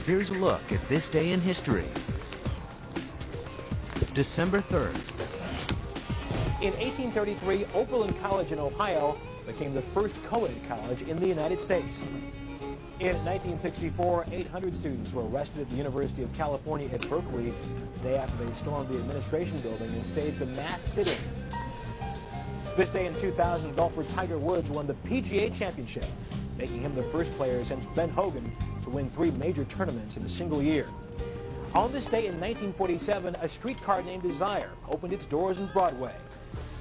Here's a look at this day in history. December 3rd. In 1833, Oberlin College in Ohio became the first co-ed college in the United States. In 1964, 800 students were arrested at the University of California at Berkeley the day after they stormed the administration building and staged a mass sit-in. This day in 2000, golfer Tiger Woods won the PGA Championship, making him the first player since Ben Hogan to win 3 major tournaments in a single year. On this day in 1947, a streetcar named Desire opened its doors in Broadway.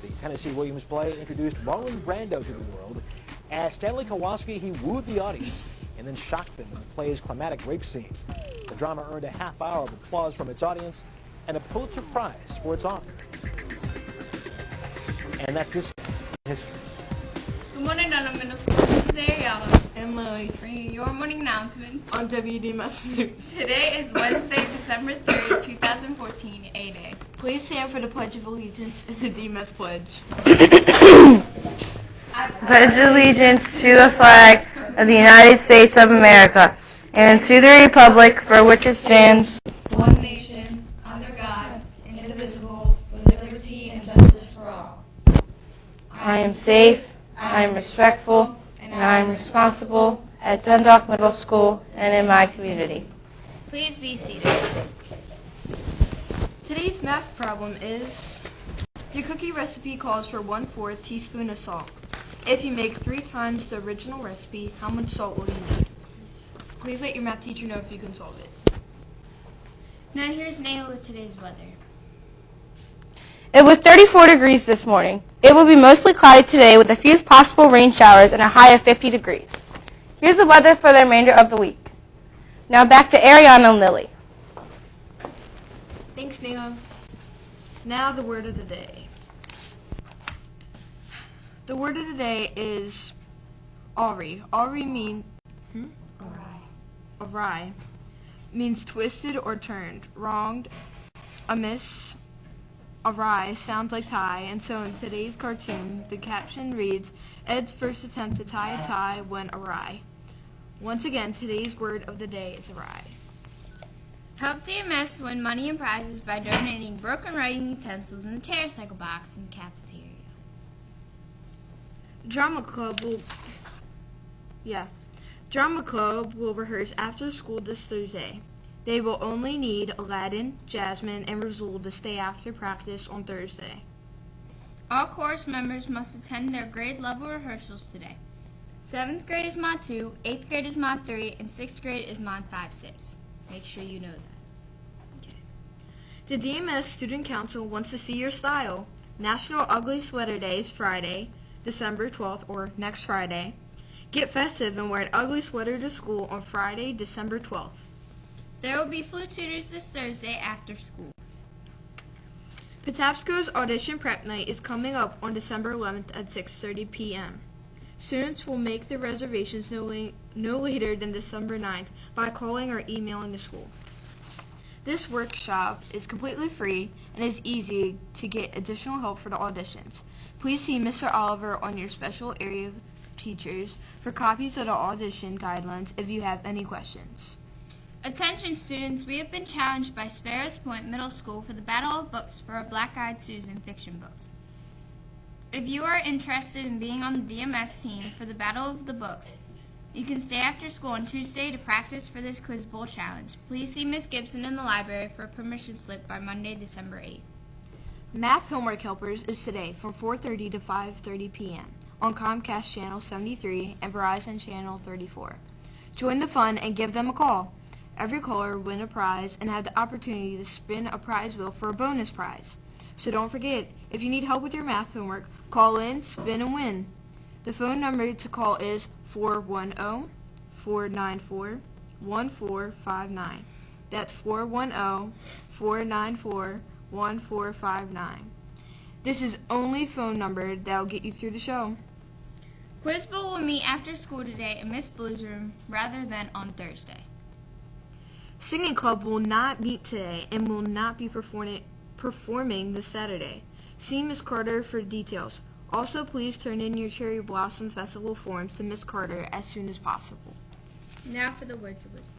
The Tennessee Williams play introduced Marlon Brando to the world. As Stanley Kowalski, he wooed the audience and then shocked them in the play's climactic rape scene. The drama earned a half hour of applause from its audience and a Pulitzer Prize for its author. And that's this history. Good morning, Dundalk Middle School. This is Ariella and Lily bringing your morning announcements on WDMS News. Today is Wednesday, December 3rd, 2014, A-Day. Please stand for the Pledge of Allegiance and the DMS Pledge. I pledge allegiance to the flag of the United States of America and to the republic for which it stands, one nation, under God, indivisible, with liberty and justice for all. I am safe, I am respectful, and I am responsible at Dundalk Middle School and in my community. Please be seated. Today's math problem is, your cookie recipe calls for 1/4 teaspoon of salt. If you make 3 times the original recipe, how much salt will you need? Please let your math teacher know if you can solve it. Now here's Nayla with today's weather. It was 34 degrees this morning. It will be mostly cloudy today with a few possible rain showers and a high of 50 degrees. Here's the weather for the remainder of the week. Now back to Ariana and Lily. Thanks, Nayla. Now the word of the day. The word of the day is awry. Awry means twisted or turned, wronged, amiss. Awry sounds like tie, and so in today's cartoon, the caption reads, Ed's first attempt to tie a tie went awry. Once again, today's word of the day is awry. Help DMS win money and prizes by donating broken writing utensils in the TerraCycle box in the cafeteria. Drama Club will rehearse after school this Thursday. They will only need Aladdin, Jasmine, and Razul to stay after practice on Thursday. All chorus members must attend their grade level rehearsals today. 7th grade is Mod 2, 8th grade is Mod 3, and 6th grade is Mod 5-6. Make sure you know that. Okay. The DMS Student Council wants to see your style. National Ugly Sweater Day is Friday, December 12th, or next Friday. Get festive and wear an ugly sweater to school on Friday, December 12th. There will be flu tutors this Thursday after school. Patapsco's audition prep night is coming up on December 11th at 6:30 p.m. Students will make their reservations no later than December 9th by calling or emailing the school. This workshop is completely free and is easy to get additional help for the auditions. Please see Mr. Oliver on your special area teachers for copies of the audition guidelines if you have any questions. Attention students, we have been challenged by Sparrows Point Middle School for the Battle of Books for our Black-Eyed Susan fiction books. If you are interested in being on the DMS team for the Battle of the Books, you can stay after school on Tuesday to practice for this Quiz Bowl challenge. Please see Miss Gibson in the library for a permission slip by Monday, December 8th. Math Homework Helpers is today from 4:30 to 5:30 p.m. on Comcast Channel 73 and Verizon Channel 34. Join the fun and give them a call. Every caller will win a prize and have the opportunity to spin a prize wheel for a bonus prize. So don't forget, if you need help with your math homework, call in, spin, and win. The phone number to call is 410-494-1459. That's 410-494-1459. This is only phone number that will get you through the show. Quiz Bowl will meet after school today in Miss Blue's room rather than on Thursday. Singing Club will not meet today and will not be performing this Saturday. See Miss Carter for details. Also, please turn in your Cherry Blossom Festival forms to Miss Carter as soon as possible. Now for the words of wisdom.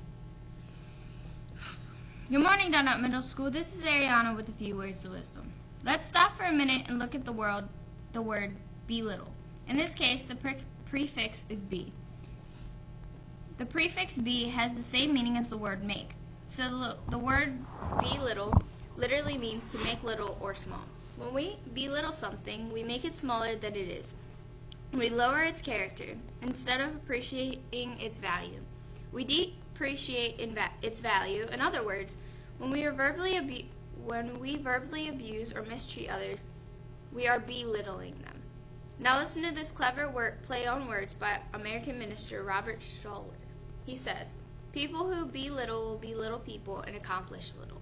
Good morning, Dundalk Middle School. This is Ariana with a few words of wisdom. Let's stop for a minute and look at the word belittle. In this case, the prefix is be. The prefix be has the same meaning as the word make. So the word belittle literally means to make little or small. When we belittle something, we make it smaller than it is. We lower its character instead of appreciating its value. We depreciate its value. In other words, when we verbally abuse or mistreat others, we are belittling them. Now listen to this clever play on words by American minister Robert Schuller. He says, "People who belittle will belittle people and accomplish little."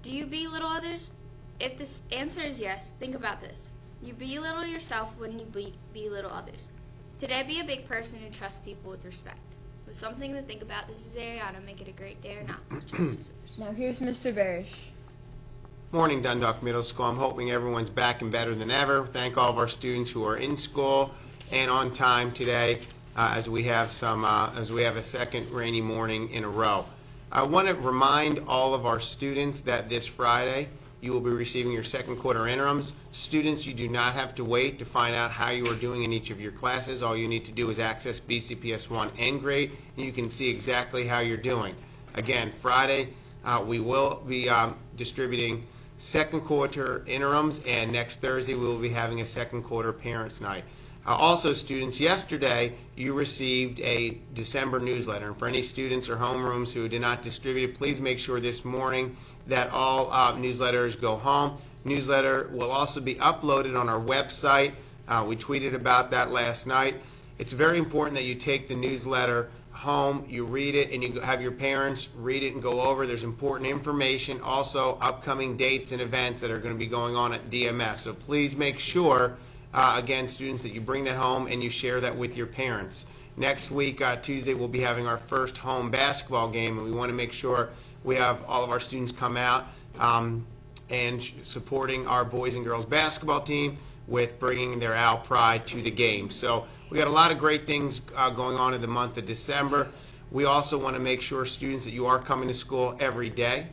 Do you belittle others? If the answer is yes, think about this. You belittle yourself when you belittle others. Today, be a big person and trust people with respect. With something to think about, this is Ariana. Make it a great day or not. The choice is yours. Now here's Mr. Barish. Morning, Dundalk Middle School. I'm hoping everyone's back and better than ever. Thank all of our students who are in school and on time today, as we have a second rainy morning in a row. I want to remind all of our students that this Friday you will be receiving your second quarter interims. Students, you do not have to wait to find out how you are doing in each of your classes. All you need to do is access BCPS 1 end grade, and you can see exactly how you're doing. Again, Friday we will be distributing second quarter interims, and next Thursday we will be having a second quarter parents night. Also, students, yesterday you received a December newsletter, and for any students or homerooms who did not distribute it, please make sure this morning that all newsletters go home. Newsletter will also be uploaded on our website. We tweeted about that last night. It's very important that you take the newsletter home, you read it, and you have your parents read it and go over. There's important information, also upcoming dates and events that are going to be going on at DMS. So please make sure, again, students, that you bring that home and you share that with your parents. Next week, Tuesday, we'll be having our first home basketball game, and we want to make sure we have all of our students come out and supporting our boys and girls basketball team with bringing their Owl Pride to the game. So we got a lot of great things going on in the month of December. We also want to make sure, students, that you are coming to school every day,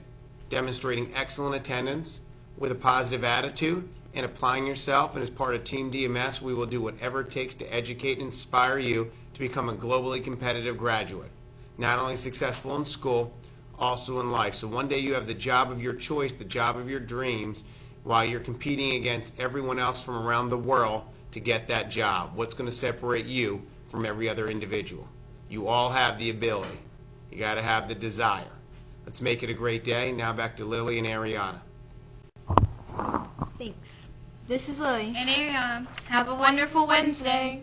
demonstrating excellent attendance with a positive attitude and applying yourself. And as part of Team DMS, we will do whatever it takes to educate and inspire you to become a globally competitive graduate. Not only successful in school, also in life. So one day you have the job of your choice, the job of your dreams, while you're competing against everyone else from around the world to get that job. What's going to separate you from every other individual? You all have the ability. You got to have the desire. Let's make it a great day. Now back to Lily and Ariana. Thanks. This is Lily. And Ariana, Have a wonderful Wednesday.